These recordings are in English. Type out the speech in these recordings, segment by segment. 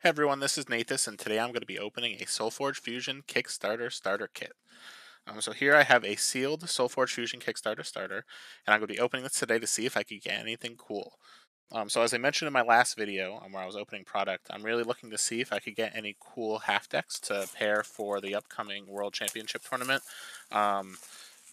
Hey everyone, this is Nathas, and today I'm going to be opening a SolForge Fusion Kickstarter starter kit. So here I have a sealed SolForge Fusion Kickstarter starter, and I'm going to be opening this today to see if I could get anything cool. So as I mentioned in my last video, where I was opening product, I'm really looking to see if I could get any cool half decks to pair for the upcoming World Championship tournament. Um,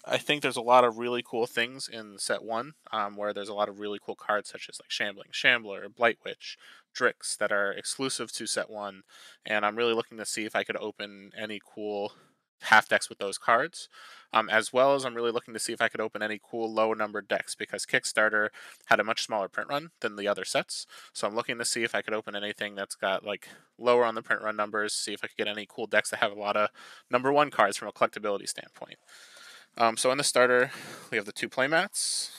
I think there's a lot of really cool things in set one, where there's a lot of really cool cards such as like Shambling Shambler, Blight Witch, Drix that are exclusive to set one, and I'm really looking to see if I could open any cool half decks with those cards, as well as I'm really looking to see if I could open any cool low numbered decks because Kickstarter had a much smaller print run than the other sets, so I'm looking to see if I could open anything that's got like lower on the print run numbers, see if I could get any cool decks that have a lot of number one cards from a collectability standpoint. So in the starter, we have the two playmats.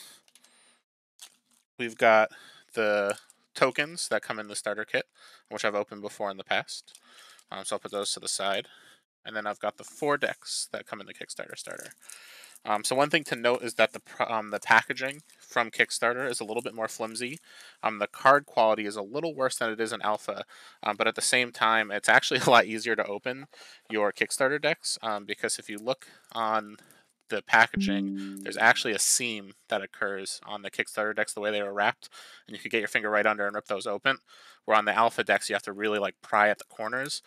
We've got the tokens that come in the starter kit, which I've opened before in the past. So I'll put those to the side. And then I've got the four decks that come in the Kickstarter starter. So one thing to note is that the packaging from Kickstarter is a little bit more flimsy. The card quality is a little worse than it is in Alpha, but at the same time, it's actually a lot easier to open your Kickstarter decks because if you look on the packaging, there's actually a seam that occurs on the Kickstarter decks the way they were wrapped, and you could get your finger right under and rip those open. Where on the Alpha decks, you have to really like pry at the corners.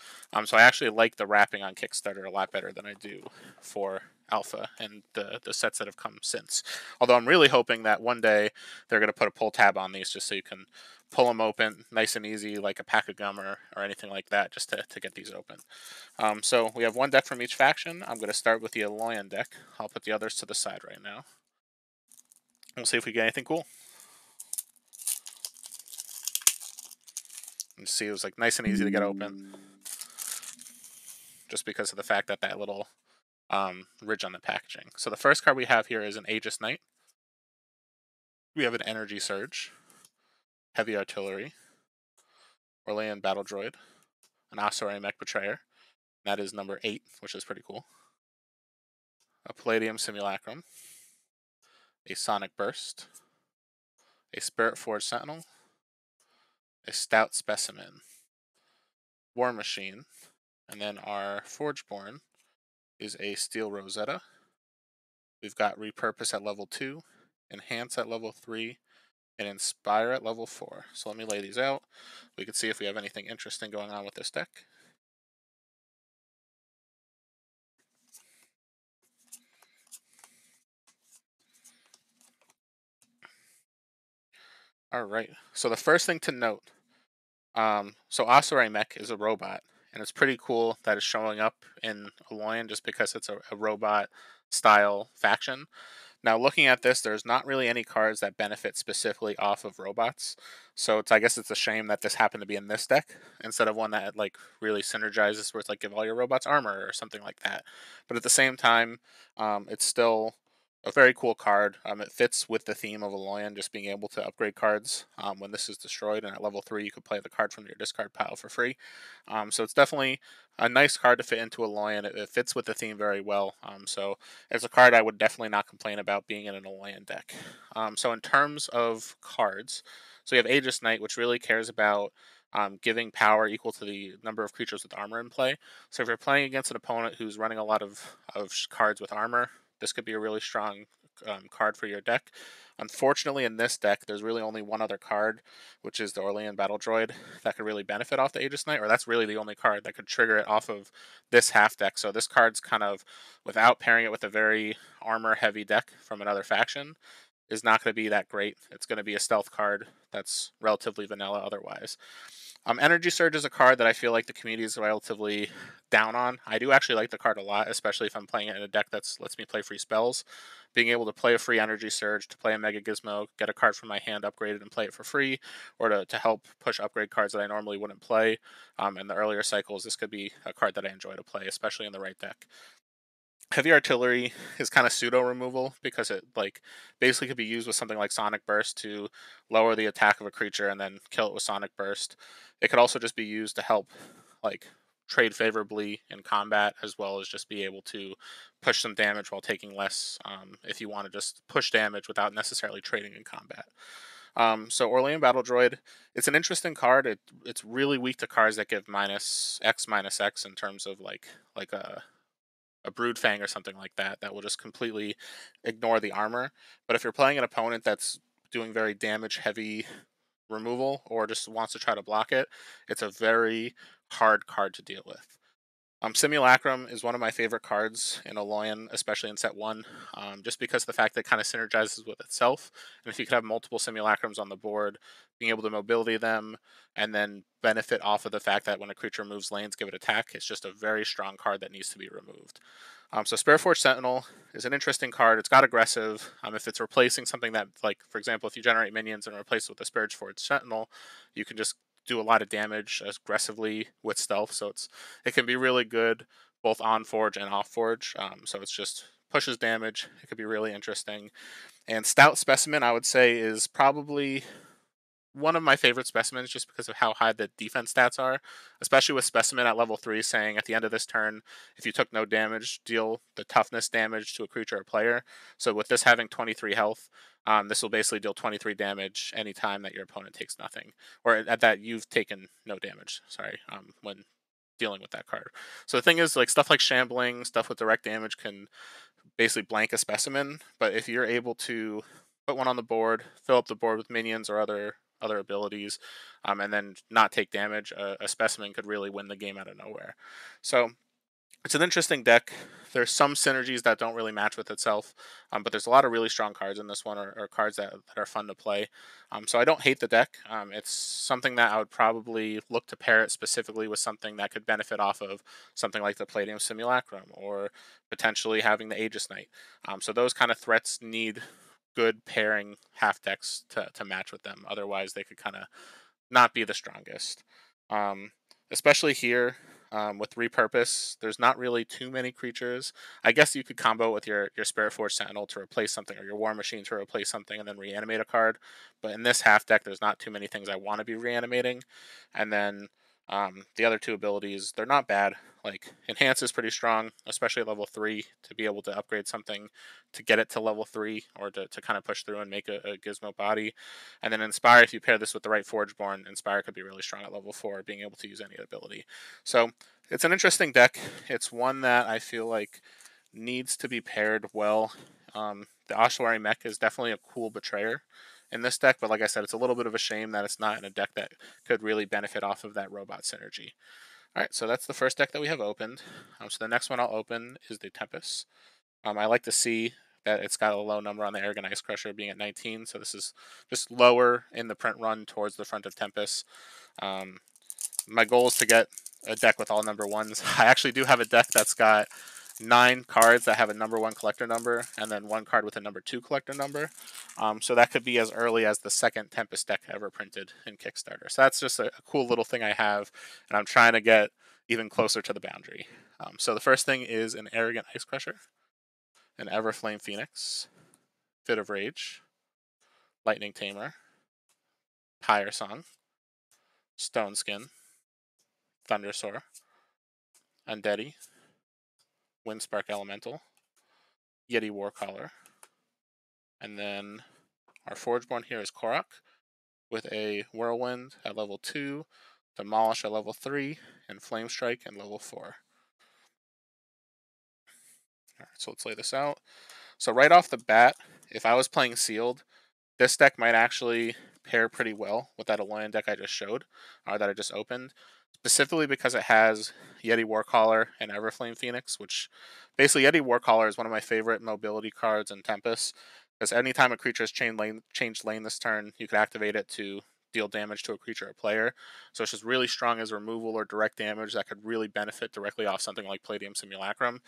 So I actually like the wrapping on Kickstarter a lot better than I do for Alpha and the sets that have come since. Although I'm really hoping that one day they're going to put a pull tab on these just so you can pull them open nice and easy like a pack of gum or anything like that just to get these open. So we have one deck from each faction. I'm going to start with the Aloyan deck. I'll put the others to the side right now. We'll see if we get anything cool. And see, it was like nice and easy to get open just because of the fact that that little ridge on the packaging. So the first card we have here is an Aegis Knight. We have an Energy Surge, Heavy Artillery, Orlean Battle Droid, an Ossuary Mech Betrayer. That is number 8, which is pretty cool. A Palladium Simulacrum, a Sonic Burst, a Spirit Forge Sentinel, a Stout Specimen, War Machine, and then our Forgeborn is a Steel Rosetta. We've got Repurpose at level 2, Enhance at level 3, and Inspire at level 4. So let me lay these out. We can see if we have anything interesting going on with this deck. All right. So the first thing to note, so Ossuary Mech is a robot, and it's pretty cool that it's showing up in Aloyan just because it's a robot style faction. Now, looking at this, there's not really any cards that benefit specifically off of robots. So I guess it's a shame that this happened to be in this deck instead of one that like really synergizes with like give all your robots armor or something like that. But at the same time, it's still a very cool card. It fits with the theme of Aloyan, just being able to upgrade cards when this is destroyed. And at level 3, you could play the card from your discard pile for free. So it's definitely a nice card to fit into Aloyan. It fits with the theme very well. So it's a card I would definitely not complain about being in an Aloyan deck. So in terms of cards, so you have Aegis Knight, which really cares about giving power equal to the number of creatures with armor in play. So if you're playing against an opponent who's running a lot of cards with armor, this could be a really strong card for your deck. Unfortunately, in this deck, there's really only one other card, which is the Orlean Battle Droid, that could really benefit off the Aegis Knight, or that's really the only card that could trigger it off of this half deck. So this card's kind of, without pairing it with a very armor-heavy deck from another faction, is not going to be that great. It's going to be a stealth card that's relatively vanilla otherwise. Energy Surge is a card that I feel like the community is relatively down on. I do actually like the card a lot, especially if I'm playing it in a deck that lets me play free spells. Being able to play a free Energy Surge, to play a Mega Gizmo, get a card from my hand upgraded and play it for free, or to help push upgrade cards that I normally wouldn't play in the earlier cycles, this could be a card that I enjoy to play, especially in the right deck. Heavy Artillery is kind of pseudo removal because it like basically could be used with something like Sonic Burst to lower the attack of a creature and then kill it with Sonic Burst. It could also just be used to help like trade favorably in combat, as well as just be able to push some damage while taking less if you want to just push damage without necessarily trading in combat. So Orlean Battle Droid, it's an interesting card. It's really weak to cards that give minus X in terms of like a Broodfang or something like that that will just completely ignore the armor. But if you're playing an opponent that's doing very damage heavy removal or just wants to try to block it, it's a very hard card to deal with. Simulacrum is one of my favorite cards in Aloyan, especially in set one, just because the fact that it kind of synergizes with itself. And if you could have multiple Simulacrums on the board, being able to mobility them and then benefit off of the fact that when a creature moves lanes, give it attack, it's just a very strong card that needs to be removed. So Spiritforge Sentinel is an interesting card. It's got aggressive. If it's replacing something that, like, for example, if you generate minions and replace it with a Spiritforge Sentinel, you can just do a lot of damage aggressively with stealth. So it can be really good both on Forge and off Forge. So it's just pushes damage. It could be really interesting. And Stout Specimen, I would say, is probably one of my favorite specimens just because of how high the defense stats are, especially with Specimen at level 3 saying at the end of this turn, if you took no damage, deal the toughness damage to a creature or player. So with this having 23 health, this will basically deal 23 damage anytime that your opponent takes nothing, or at that you've taken no damage, sorry, when dealing with that card. So the thing is, like, stuff like Shambling, stuff with direct damage can basically blank a specimen. But if you're able to put one on the board, fill up the board with minions or other abilities, and then not take damage, a specimen could really win the game out of nowhere. So it's an interesting deck. There's some synergies that don't really match with itself, but there's a lot of really strong cards in this one, or cards that are fun to play. So I don't hate the deck. It's something that I would probably look to pair it specifically with something that could benefit off of something like the Palladium Simulacrum, or potentially having the Aegis Knight. So those kind of threats need good pairing half decks to match with them. Otherwise, they could kind of not be the strongest. Um, Especially here with Repurpose, there's not really too many creatures. I guess you could combo with your Spirit Force Sentinel to replace something, or your War Machine to replace something, and then reanimate a card. But in this half deck, there's not too many things I want to be reanimating. And then the other two abilities, they're not bad. Like, Enhance is pretty strong, especially at level 3, to be able to upgrade something to get it to level 3, or to kind of push through and make a Gizmo body. And then Inspire, if you pair this with the right Forgeborn, Inspire could be really strong at level 4, being able to use any ability. So it's an interesting deck. It's one that I feel like needs to be paired well. The Ossuary Mech is definitely a cool betrayer in this deck, but like I said, it's a little bit of a shame that it's not in a deck that could really benefit off of that robot synergy. All right, so that's the first deck that we have opened. So the next one I'll open is the Tempest. I like to see that it's got a low number on the Arrogant Ice Crusher, being at 19, so this is just lower in the print run towards the front of Tempest. My goal is to get a deck with all number ones. I actually do have a deck that's got 9 cards that have a number 1 collector number, and then 1 card with a number 2 collector number. So that could be as early as the second Tempest deck ever printed in Kickstarter. So that's just a cool little thing I have, and I'm trying to get even closer to the boundary. So the first thing is an Arrogant Ice Crusher, an Everflame Phoenix, Fit of Rage, Lightning Tamer, Pyre Song, Stone Skin, Thundersoar, Undeady, Windspark Elemental, Yeti Warcaller, and then our Forgeborn here is Korok with a Whirlwind at level 2, Demolish at level 3, and Flame Strike at level 4. Alright, so let's lay this out. So right off the bat, if I was playing Sealed, this deck might actually pair pretty well with that Aloyan deck I just showed, or that I just opened, specifically because it has Yeti Warcaller and Everflame Phoenix, which basically Yeti Warcaller is one of my favorite mobility cards in Tempest, because anytime a creature has changed lane this turn, you could activate it to deal damage to a creature or player. So it's just really strong as removal or direct damage that could really benefit directly off something like Palladium Simulacrum.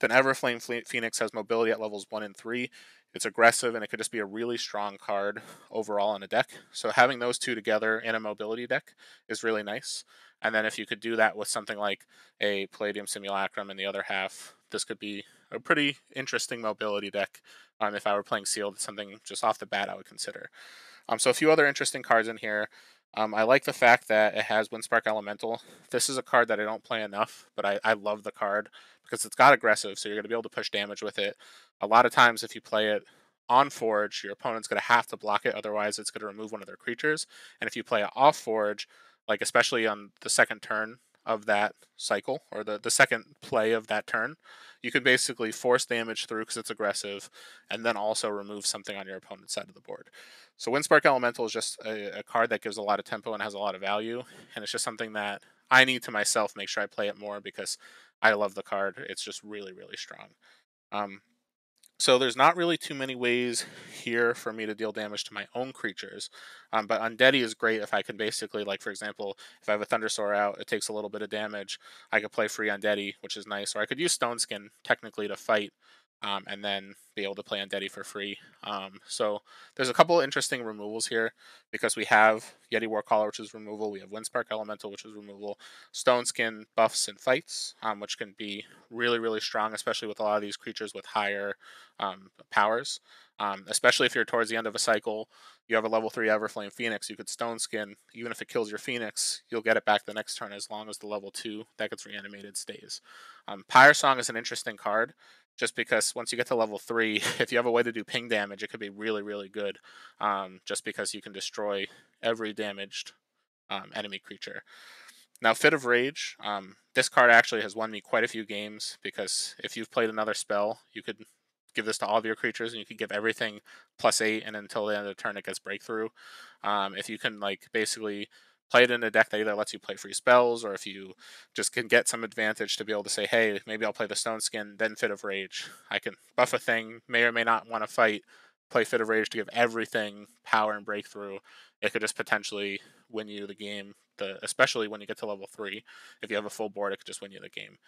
Then Everflame Phoenix has mobility at levels 1 and 3. It's aggressive, and it could just be a really strong card overall in a deck. So having those two together in a mobility deck is really nice. And then if you could do that with something like a Palladium Simulacrum in the other half, this could be a pretty interesting mobility deck. If I were playing Sealed, something just off the bat I would consider. So a few other interesting cards in here. I like the fact that it has Windspark Elemental. This is a card that I don't play enough, but I love the card because it's got aggressive, so you're going to be able to push damage with it. A lot of times if you play it on Forge, your opponent's going to have to block it, otherwise it's going to remove one of their creatures. And if you play it off Forge, like especially on the second turn of that cycle, or the second play of that turn, you can basically force damage through because it's aggressive, and then also remove something on your opponent's side of the board. So Windspark Elemental is just a card that gives a lot of tempo and has a lot of value, and it's just something that I need to myself make sure I play it more because I love the card. It's just really, really strong. Um, so there's not really too many ways here for me to deal damage to my own creatures, but Undeady is great if I can basically, like for example, if I have a Thundersoar out, it takes a little bit of damage, I could play free Undeady, which is nice, or I could use Stone Skin technically to fight, and then be able to play Undeady for free. So there's a couple interesting removals here, because we have Yeti Warcaller, which is removal, we have Windspark Elemental, which is removal, Stone Skin buffs and fights, which can be really, really strong, especially with a lot of these creatures with higher powers. Especially if you're towards the end of a cycle, you have a level 3 Everflame Phoenix, you could Stone Skin. Even if it kills your Phoenix, you'll get it back the next turn as long as the level 2 that gets reanimated stays. Pyre Song is an interesting card, just because once you get to level 3, if you have a way to do ping damage, it could be really, really good, just because you can destroy every damaged enemy creature. Now, Fit of Rage, this card actually has won me quite a few games, because if you've played another spell, you could give this to all of your creatures, and you could give everything +8, and until the end of the turn it gets Breakthrough. If you can like basically play it in a deck that either lets you play free spells, or if you just can get some advantage to be able to say, hey, maybe I'll play the Stone Skin, then Fit of Rage. I can buff a thing, may or may not want to fight, play Fit of Rage to give everything power and Breakthrough. It could just potentially win you the game, especially when you get to level 3. If you have a full board, it could just win you the game.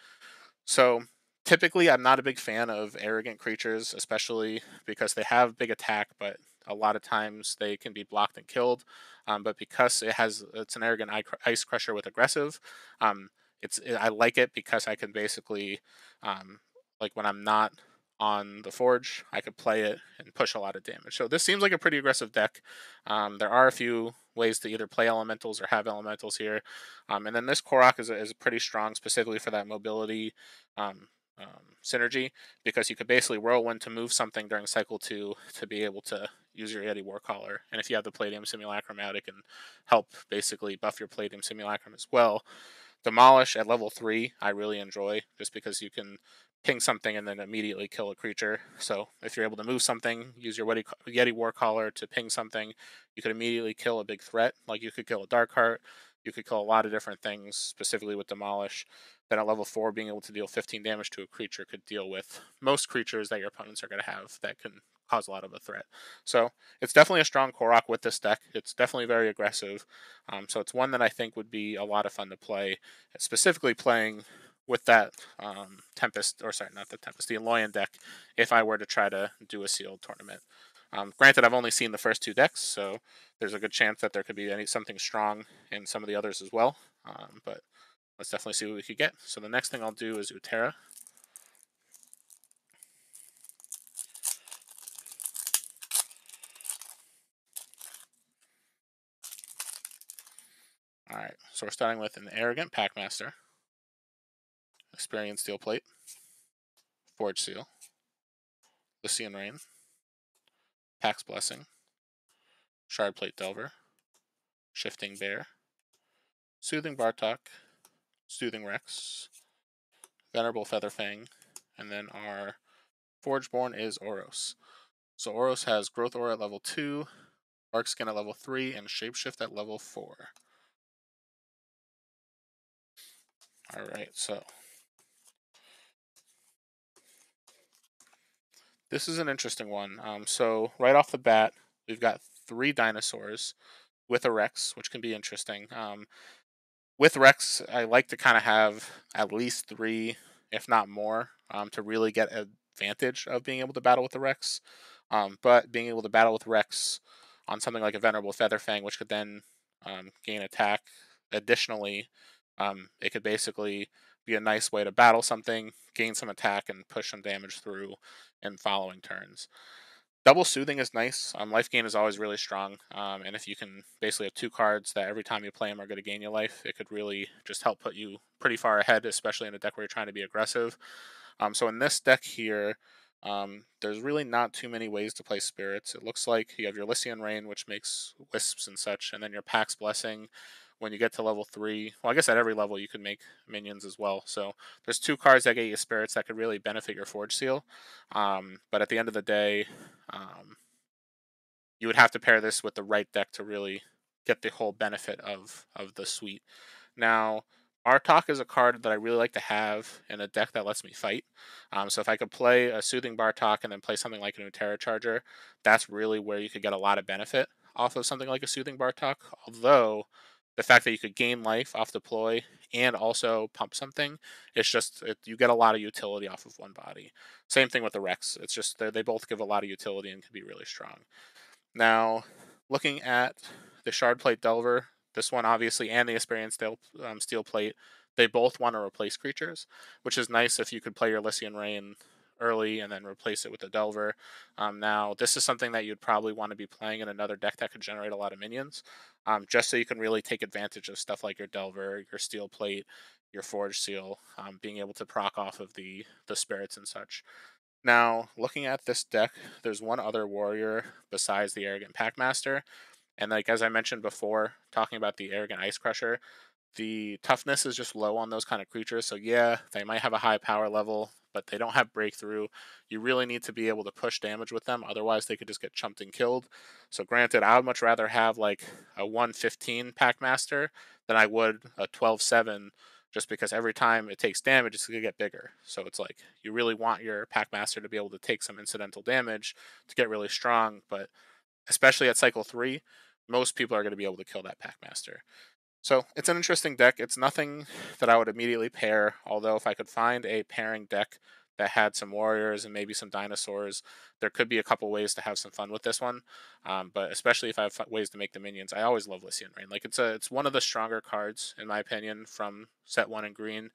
So typically, I'm not a big fan of arrogant creatures, especially because they have big attack, but a lot of times they can be blocked and killed. But because it's an arrogant ice crusher with aggressive, um, I like it because I can basically, like when I'm not on the forge, I could play it and push a lot of damage. So this seems like a pretty aggressive deck. There are a few ways to either play elementals or have elementals here, and then this Korok is pretty strong, specifically for that mobility um, synergy, because you could basically whirlwind to move something during cycle 2 to be able to use your Yeti Warcaller. And if you have the Palladium Simulacrum out, it can help basically buff your Palladium Simulacrum as well. Demolish at level 3, I really enjoy, just because you can ping something and then immediately kill a creature. So if you're able to move something, use your Yeti Warcaller to ping something, you could immediately kill a big threat. Like you could kill a Darkheart, you could kill a lot of different things, specifically with Demolish. Then at level 4, being able to deal 15 damage to a creature could deal with most creatures that your opponents are going to have that can cause a lot of a threat. So it's definitely a strong Korok with this deck. It's definitely very aggressive. So it's one that I think would be a lot of fun to play, specifically playing with that Tempest, or sorry, not the Tempest, the Aloyan deck, if I were to try to do a sealed tournament. Granted, I've only seen the first 2 decks, so there's a good chance that there could be something strong in some of the others as well. But let's definitely see what we could get. So the next thing I'll do is Utera. Alright, so we're starting with an Arrogant Packmaster, Experience Steel Plate, Forge Seal, Lycian Rain, Pax Blessing, Shard Plate Delver, Shifting Bear, Soothing Bartok, Soothing Rex, Venerable Featherfang, and then our Forgeborn is Oros. So Oros has Growth Aura at level 2, Dark Skin at level 3, and Shapeshift at level 4. Alright, so this is an interesting one. So right off the bat, we've got 3 dinosaurs with a Rex, which can be interesting. With Rex, I like to kind of have at least 3, if not more, to really get advantage of being able to battle with the Rex. But being able to battle with Rex on something like a Venerable Featherfang, which could then gain attack. Additionally, it could basically be a nice way to battle something, gain some attack, and push some damage through in following turns. Double Soothing is nice. Life gain is always really strong, and if you can basically have 2 cards that every time you play them are going to gain you life, it could really just help put you pretty far ahead, especially in a deck where you're trying to be aggressive. So in this deck here, There's really not too many ways to play spirits. It looks like you have your Lycian Rain, which makes wisps and such, and then your Pax Blessing. When you get to level 3, well, I guess at every level you can make minions as well. So there's 2 cards that get you spirits that could really benefit your Forge Seal. But at the end of the day, um, you would have to pair this with the right deck to really get the whole benefit of the suite. Now, Bartok is a card that I really like to have in a deck that lets me fight. So if I could play a Soothing Bartok and then play something like an Utera Charger, that's really where you could get a lot of benefit off of something like a Soothing Bartok. Although the fact that you could gain life off deploy and also pump something, it's just you get a lot of utility off of one body. Same thing with the Rex. It's just they both give a lot of utility and can be really strong. Now, looking at the Shardplate Delver, this one obviously, and the Experience Steel Plate, they both want to replace creatures, which is nice if you could play your Lycian Rain early and then replace it with a Delver. Now, this is something that you'd probably want to be playing in another deck that could generate a lot of minions, just so you can really take advantage of stuff like your Delver, your Steel Plate, your Forge Seal, being able to proc off of the spirits and such. Now, looking at this deck, there's one other warrior besides the Arrogant Packmaster, and like as I mentioned before, talking about the Arrogant Ice Crusher, the toughness is just low on those kind of creatures. So yeah, they might have a high power level, but they don't have breakthrough. You really need to be able to push damage with them, otherwise they could just get chumped and killed. So granted, I would much rather have like a 115 Packmaster than I would a 12/7, just because every time it takes damage, it's gonna get bigger. So it's like you really want your Packmaster to be able to take some incidental damage to get really strong, but especially at cycle 3, most people are going to be able to kill that Packmaster. So it's an interesting deck. It's nothing that I would immediately pair, although if I could find a pairing deck that had some warriors and maybe some dinosaurs, there could be a couple ways to have some fun with this one. But especially if I have ways to make the minions, I always love Lycian Rain. Like it's one of the stronger cards in my opinion from set 1 in green,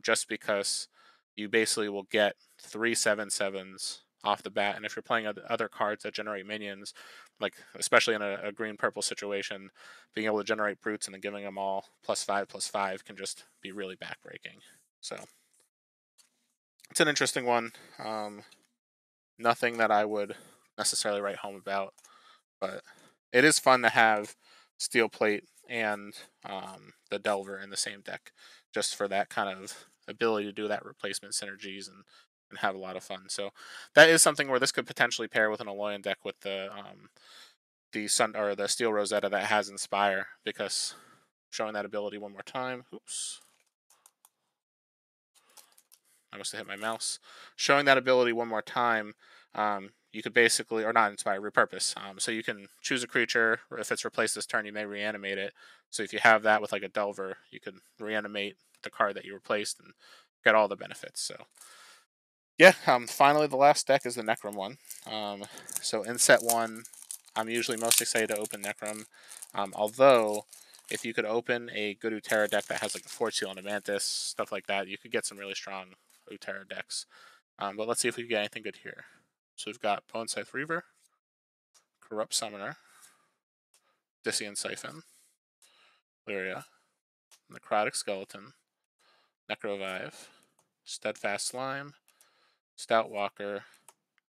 just because you basically will get 3/7/7s off the bat, and if you're playing other cards that generate minions, like especially in a green purple situation, being able to generate brutes and then giving them all +5/+5 can just be really backbreaking. So it's an interesting one. Nothing that I would necessarily write home about, but it is fun to have Steel Plate and the Delver in the same deck, just for that kind of ability to do that replacement synergies and have a lot of fun. So that is something where this could potentially pair with an Alolan deck with the Sun or the Steel Rosetta that has Inspire, because showing that ability one more time. Oops. I must have hit my mouse. Showing that ability one more time, you could basically, or not Inspire, repurpose. So you can choose a creature, or if it's replaced this turn, you may reanimate it. So if you have that with like a Delver, you can reanimate the card that you replaced and get all the benefits. So yeah, finally the last deck is the Necrom one. So in set 1, I'm usually most excited to open Necrom. Although, if you could open a good Utera deck that has like a Force Seal and a Mantis, stuff like that, you could get some really strong Utera decks. But let's see if we can get anything good here. So we've got Bone Scythe Reaver, Corrupt Summoner, Dissient Siphon, Lyria, Necrotic Skeleton, Necrovive, Steadfast Slime, Stout Walker,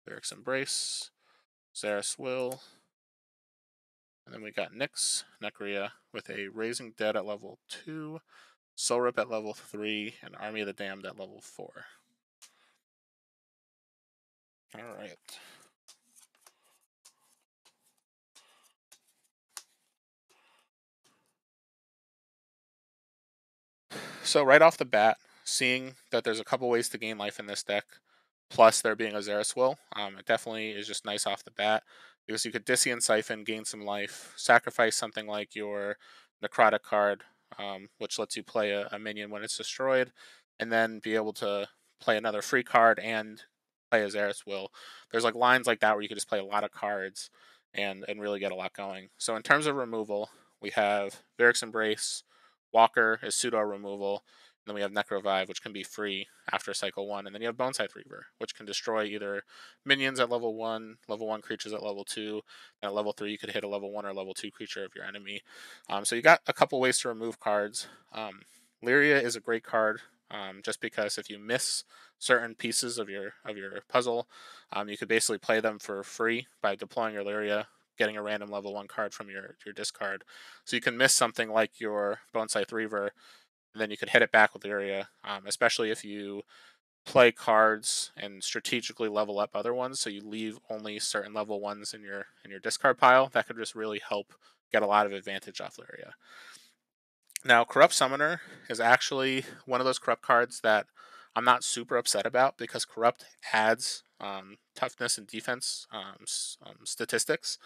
Lyric's Embrace, Xeris Will, and then we got Nyx, Necria, with a Raising Dead at level 2, Soul Rip at level 3, and Army of the Damned at level 4. Alright. So right off the bat, seeing that there's a couple ways to gain life in this deck, plus there being a Xeris Will, it definitely is just nice off the bat, because you could Dissient Siphon, gain some life, sacrifice something like your Necrotic card, which lets you play a minion when it's destroyed, and then be able to play another free card and play a Xeris Will. There's like lines like that where you could just play a lot of cards and really get a lot going. So in terms of removal, we have Varix Embrace, Walker is pseudo removal, and then we have Necrovive, which can be free after cycle 1, and then you have Bone Scythe Reaver, which can destroy either minions at level 1 creatures at level 2, and at level 3 you could hit a level 1 or level 2 creature of your enemy. So you got a couple ways to remove cards. Lyria is a great card, just because if you miss certain pieces of your puzzle. You could basically play them for free by deploying your Lyria, getting a random level 1 card from your discard. So you can miss something like your Bonsai Reaver, and then you could hit it back with Lyria, especially if you play cards and strategically level up other ones, so you leave only certain level ones in your discard pile. That could just really help get a lot of advantage off Lyria. Now, Corrupt Summoner is actually one of those corrupt cards that I'm not super upset about because corrupt adds toughness and defense statistics.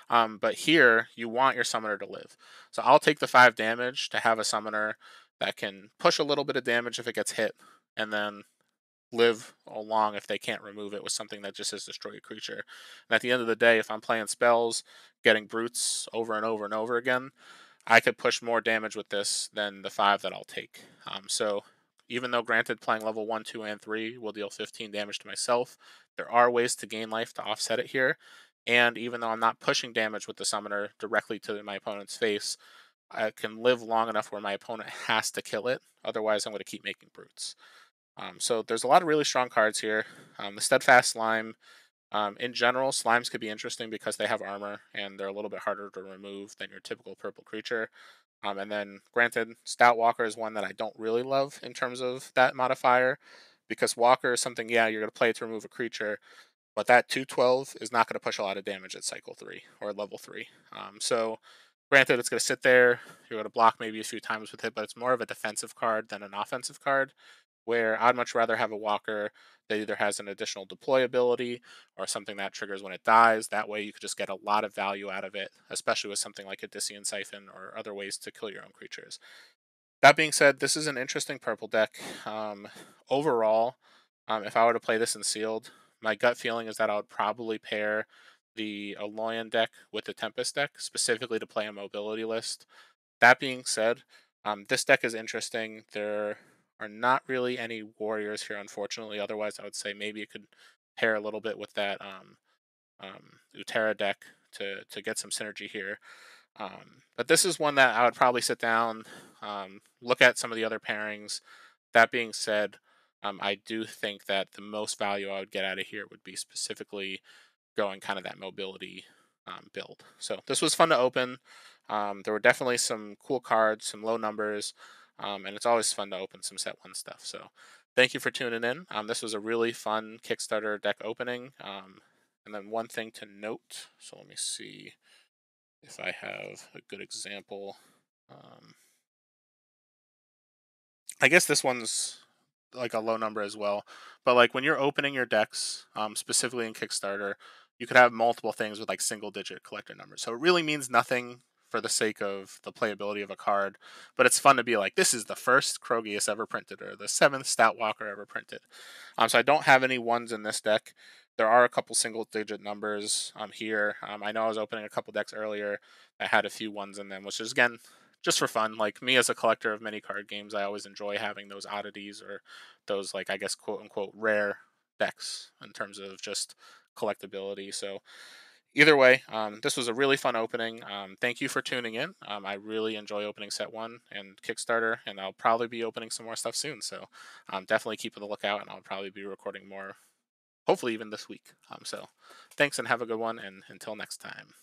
But here, you want your summoner to live. So I'll take the 5 damage to have a summoner that can push a little bit of damage if it gets hit, and then live along if they can't remove it with something that just says destroy a creature. And at the end of the day, if I'm playing spells, getting brutes over and over and over again, I could push more damage with this than the 5 that I'll take. So even though granted playing level 1, 2, and 3 will deal 15 damage to myself, there are ways to gain life to offset it here. And even though I'm not pushing damage with the summoner directly to my opponent's face, I can live long enough where my opponent has to kill it. Otherwise, I'm going to keep making brutes. So there's a lot of really strong cards here. The Steadfast Slime, in general, slimes could be interesting because they have armor and they're a little bit harder to remove than your typical purple creature. And then, granted, Stout Walker is one that I don't really love in terms of that modifier, because Walker is something, yeah, you're going to play to remove a creature, but that 212 is not going to push a lot of damage at cycle 3 or level 3. So, granted, it's going to sit there, you're going to block maybe a few times with it, but it's more of a defensive card than an offensive card, where I'd much rather have a walker that either has an additional deploy ability or something that triggers when it dies. That way you could just get a lot of value out of it, especially with something like Odyssean Siphon or other ways to kill your own creatures. That being said, this is an interesting purple deck. Overall, if I were to play this in sealed, my gut feeling is that I would probably pair the Aloyan deck with the Tempest deck, specifically to play a mobility list. That being said, this deck is interesting. There are not really any warriors here, unfortunately. Otherwise, I would say maybe it could pair a little bit with that Utera deck to get some synergy here. But this is one that I would probably sit down, look at some of the other pairings. That being said, I do think that the most value I would get out of here would be specifically going kind of that mobility build. So this was fun to open. There were definitely some cool cards, some low numbers, and it's always fun to open some set 1 stuff. So thank you for tuning in. This was a really fun Kickstarter deck opening. And then one thing to note, so let me see if I have a good example. Um, I guess this one's like a low number as well. But like when you're opening your decks, specifically in Kickstarter, you could have multiple things with like single digit collector numbers. So it really means nothing for the sake of the playability of a card, but it's fun to be like, this is the first Krogius ever printed or the 7th Stout Walker ever printed. So I don't have any ones in this deck. There are a couple single digit numbers here. I know I was opening a couple decks earlier that had a few ones in them, which is again just for fun. Like me as a collector of many card games, I always enjoy having those oddities or those, like, I guess, quote unquote rare decks in terms of just collectability. So either way, this was a really fun opening. Thank you for tuning in. I really enjoy opening set 1 and Kickstarter, and I'll probably be opening some more stuff soon. So definitely keep on the lookout, and I'll probably be recording more, hopefully even this week. So thanks and have a good one, and until next time.